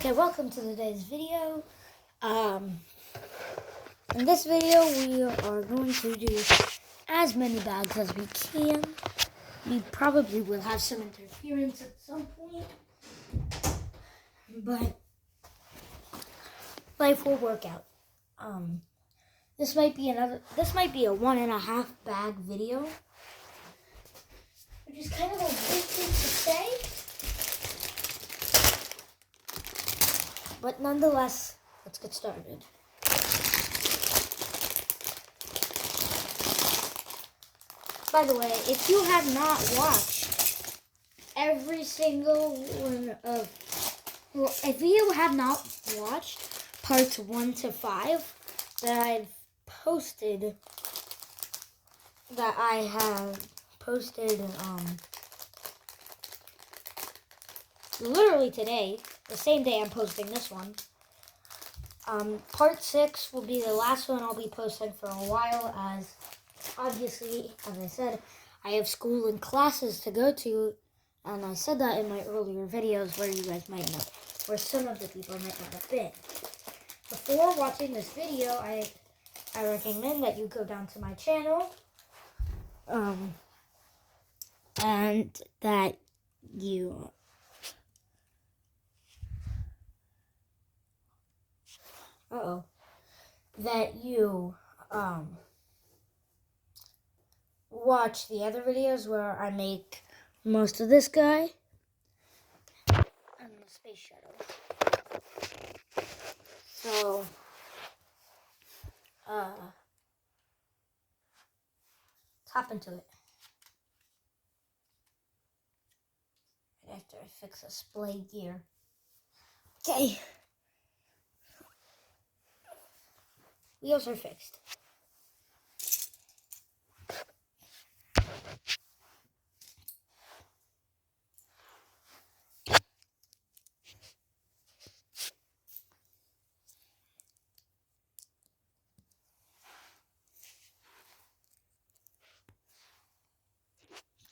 Okay, welcome to today's video. In this video, we are going to do as many bags as we can. We probably will have some interference at some point, but life will work out. This might be a 1.5 bag video, which is kind of a weird thing to say. But nonetheless, let's get started. By the way, if you have not watched every single one of, if you have not watched parts 1 to 5 that I have posted literally today, the same day I'm posting this one. Part 6 will be the last one I'll be posting for a while, as obviously, as I said, I have school and classes to go to, and I said that in my earlier videos where you guys might know, where some of the people might not have been. Before watching this video, I recommend that you go down to my channel, and that you watch the other videos where I make most of this guy and the space shuttle. So, let's hop into it. Right after I fix a splay gear. Okay. Wheels are fixed.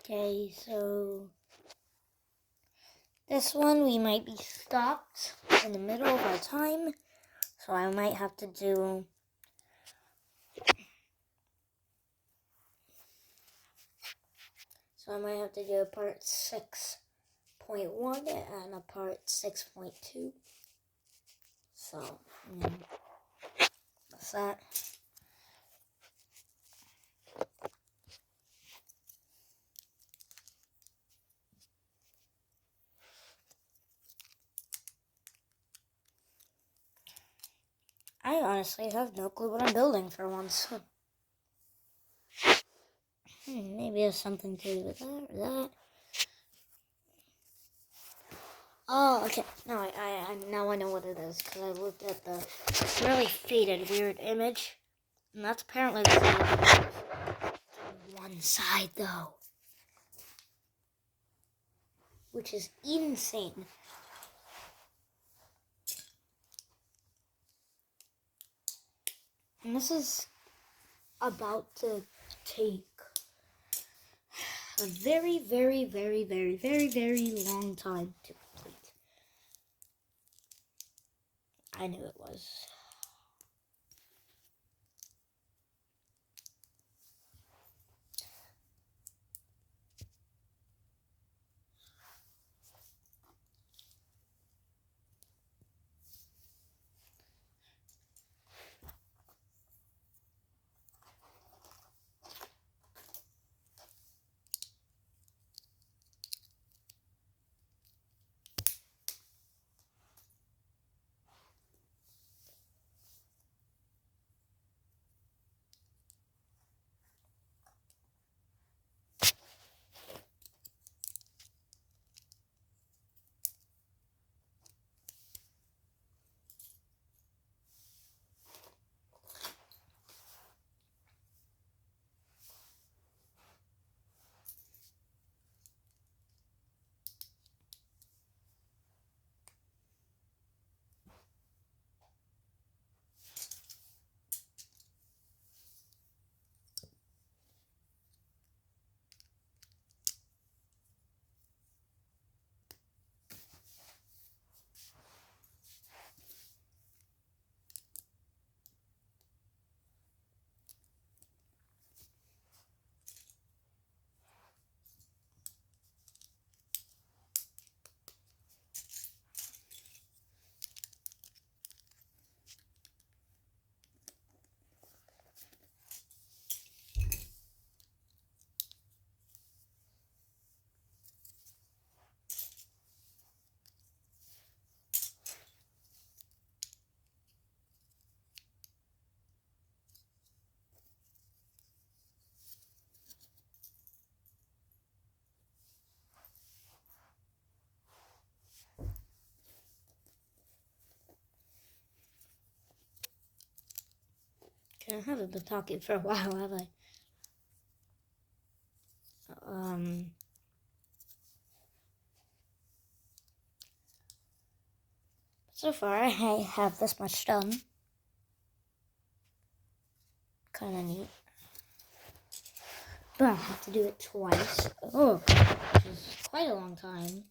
Okay, so this one we might be stopped in the middle of our time, so I might have to do a part 6.1 and a part 6.2. So, that's that. I honestly have no clue what I'm building for once. Maybe it has something to do with that or that. Oh, okay. Now I know what it is, because I looked at the really faded, weird image, and that's apparently the same on one side, though, which is insane. And this is about to take a very, very, very, very, very, very long time to complete. I knew it was. I haven't been talking for a while, have I? So far I have this much done. Kind of neat. But I have to do it twice. Oh, which is quite a long time.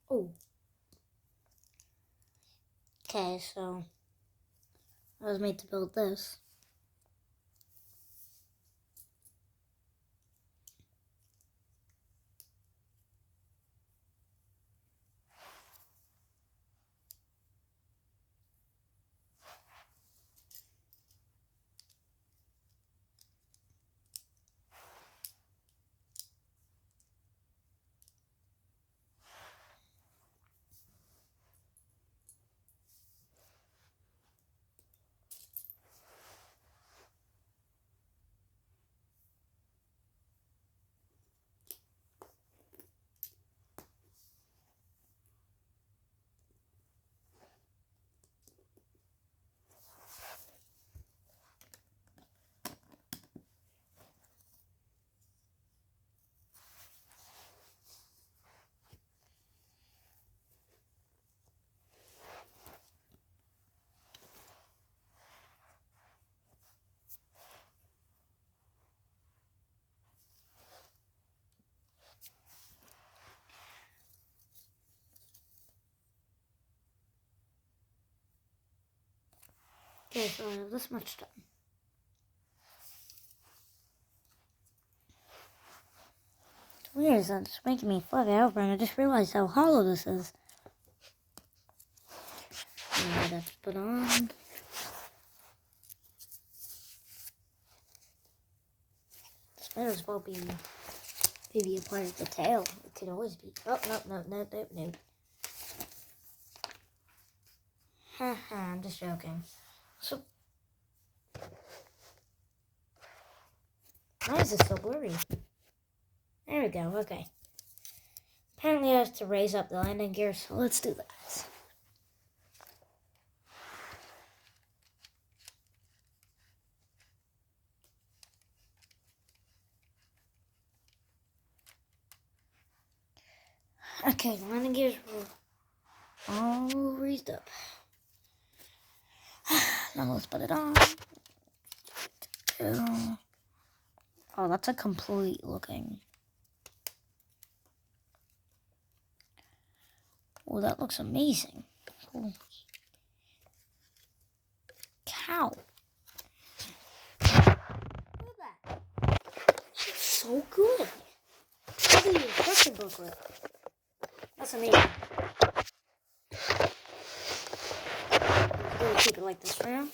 Oh. Okay, so I was made to build this. Okay, so I have this much done. It's weird, it's making me flip it over, and I just realized how hollow this is. And that's put on. This might as well be maybe a part of the tail. It could always be. Oh, no. Haha, I'm just joking. So, why is this so blurry? There we go, okay. Apparently I have to raise up the landing gear, so let's do that. Okay, the landing gears were all raised up. Now let's put it on. Oh, that's a complete looking. Oh, that looks amazing. Cool. Cow. Look at that. It's so good. Look at the instruction booklet. That's amazing. I'm gonna keep it like this for now.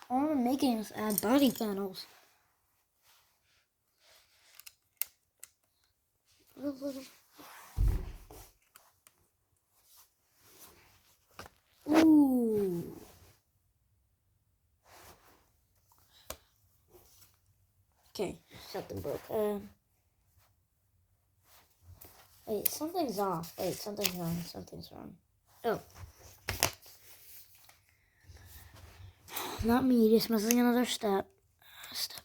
All I'm making is add body panels. Ooh. Okay, something broke. Wait, something's off. Wait, something's wrong. Something's wrong. Oh. Not me, just missing another step. Step.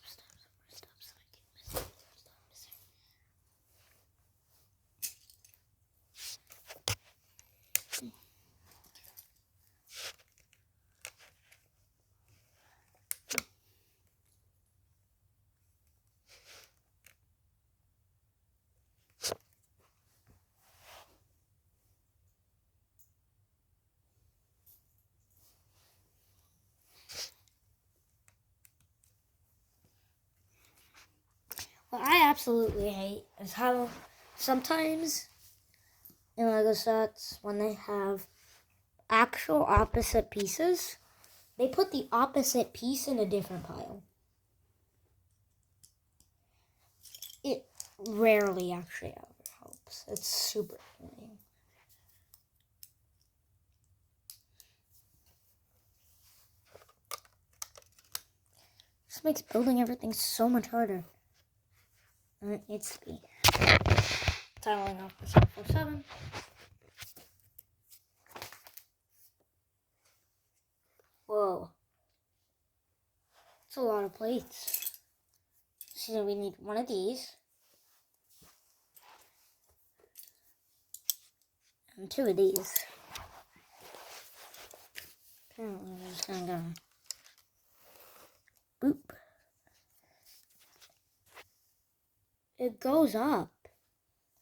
What I absolutely hate is how sometimes in Lego sets, when they have actual opposite pieces, they put the opposite piece in a different pile. It rarely actually ever helps. It's super annoying. This makes building everything so much harder than it needs to be. Tiling off the 747. Whoa. That's a lot of plates. So we need one of these. And two of these. Apparently we're just gonna go boop. It goes up.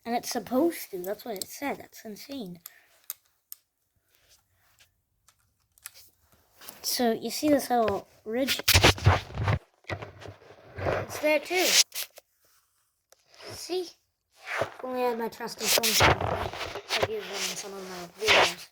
And it's supposed to. That's what it said. That's insane. So you see this little ridge? It's there too. See? If only I had my trusty phone. I've used them in some of my videos.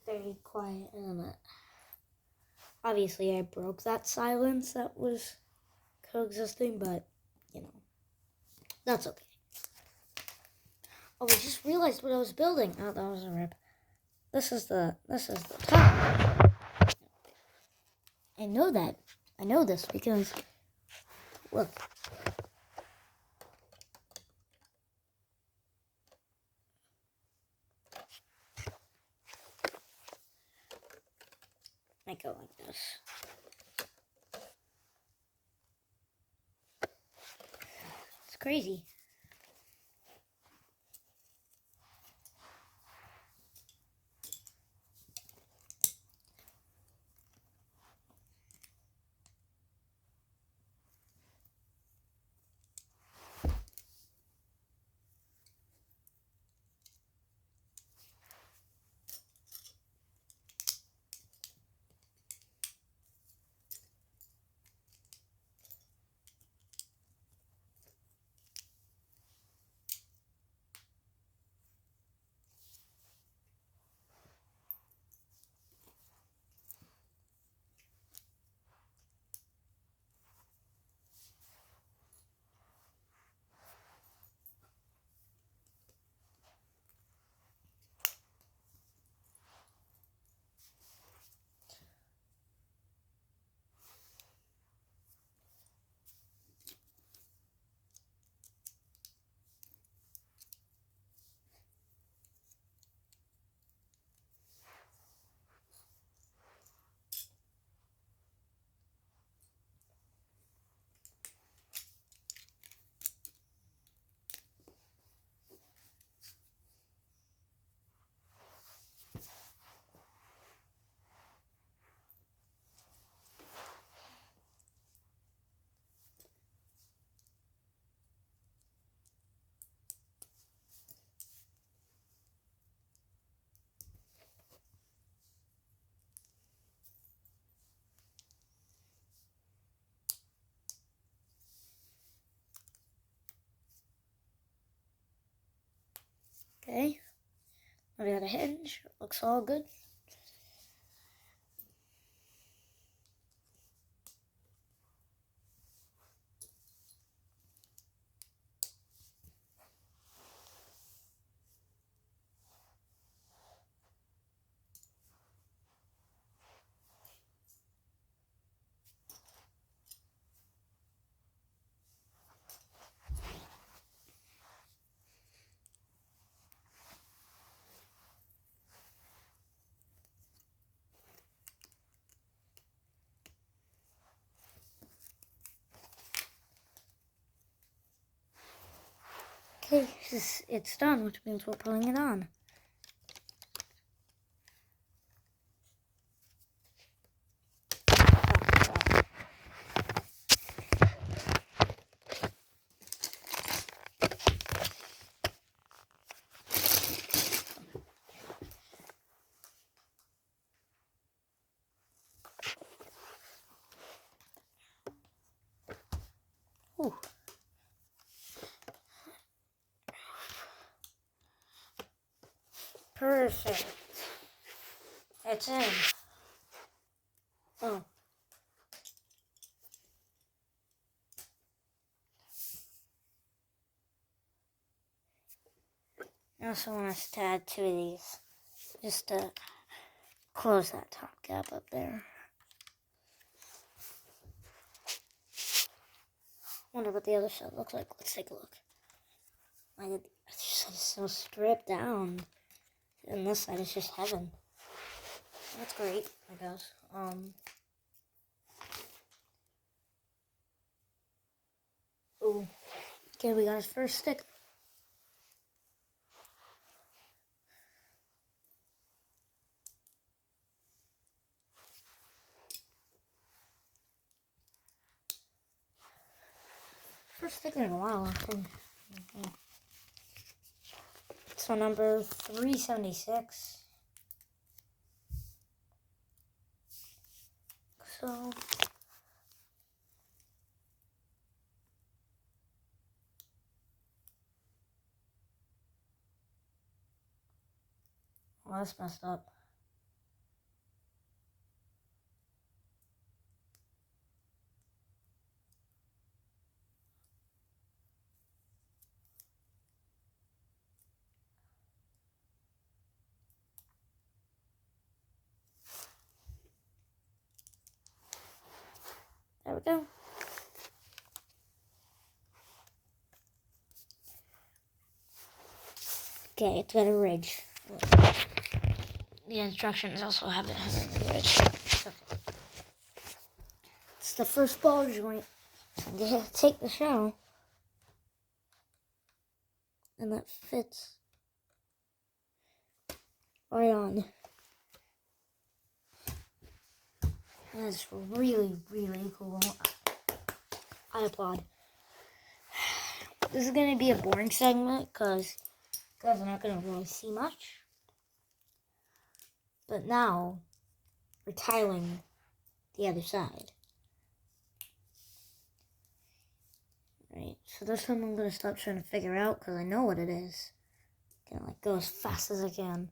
Very quiet, isn't it? Obviously, I broke that silence that was coexisting, but, you know, that's okay. Oh, I just realized what I was building. Oh, that was a rip. This is the top. I know that. I know this because, look. Might go like this. It's crazy. Okay. I got a hinge. Looks all good. Okay, it's done, which means we're putting it on. Ooh. Perfect. It's in. Oh. I also want us to add 2 of these, just to close that top gap up there. Wonder what the other side looks like. Let's take a look. My God, it's so stripped down. And this side is just heaven. That's great, I guess. Ooh. Okay, we got his first stick. First sticker in a while, I think. So number 376. So well, that's messed up. There we go. Okay, it's got a ridge. The instructions also have it having a ridge. It's the first ball joint. So take the shell, and that fits right on. That's really, really cool. I applaud. This is going to be a boring segment because I'm not going to really see much. But now, we're tiling the other side. Right, so this one I'm going to stop trying to figure out because I know what it is. I'm going to go as fast as I can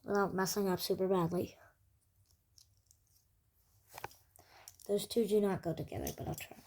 without messing up super badly. Those two do not go together, but I'll try.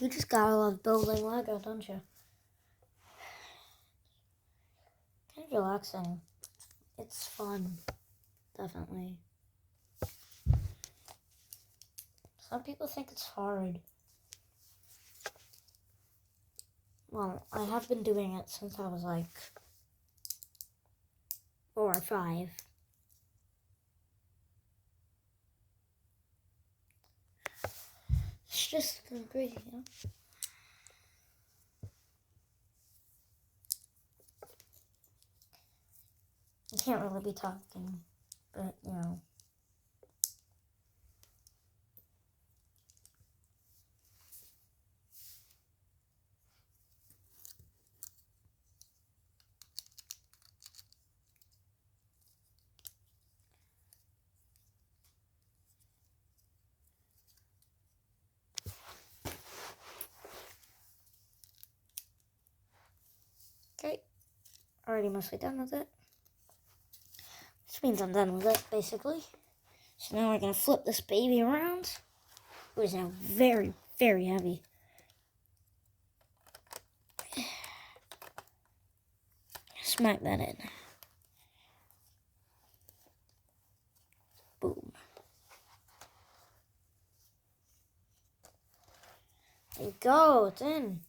You just gotta love building Lego, don't you? Kind of relaxing. It's fun, definitely. Some people think it's hard. Well, I have been doing it since I was like 4 or 5. It's just great, you know? I can't really be talking, but, you know. Okay, already mostly done with it. Which means I'm done with it, basically. So now we're going to flip this baby around. It is now very, very heavy. Smack that in. Boom. There you go, it's in.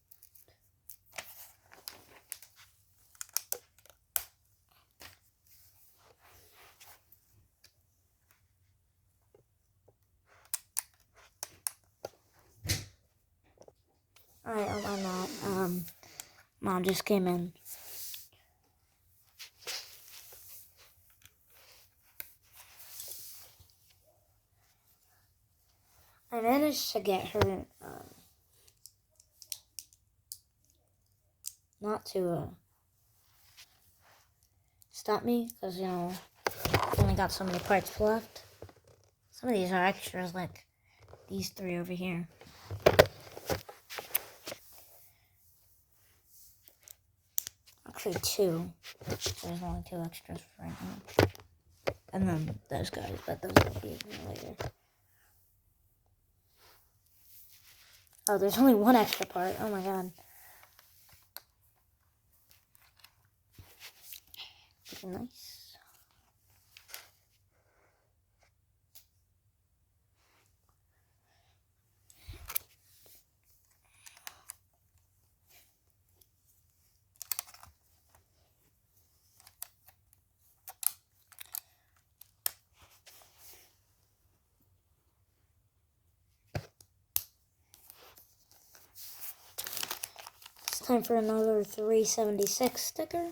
Alright, I'm not. Mom just came in. I managed to get her, not to, stop me, because, you know, I've only got so many parts left. Some of these are extras, like these 3 over here. Actually 2. There's only 2 extras right now. And then those guys, but those will be later. Oh, there's only 1 extra part. Oh my god. Nice. It's time for another 376 sticker.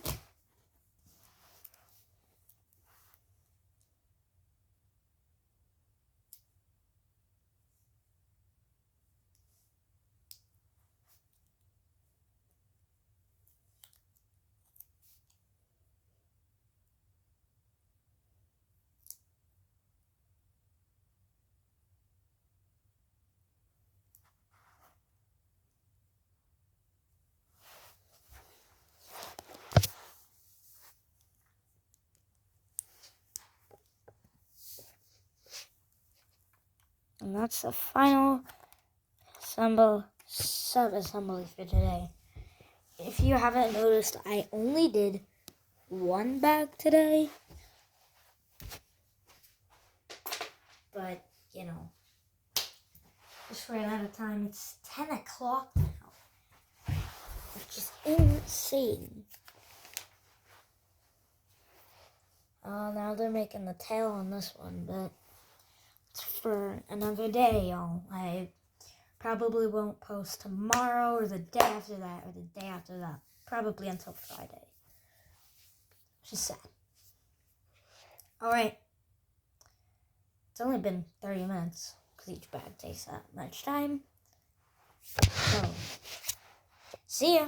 And that's the final sub-assembly for today. If you haven't noticed, I only did 1 bag today. But, you know, just ran out of time. It's 10 o'clock now, which is insane. Now they're making the tail on this one, but it's for another day, y'all. I probably won't post tomorrow or the day after that or the day after that. Probably until Friday. Which is sad. Alright. It's only been 30 minutes because each bag takes that much time. So, see ya.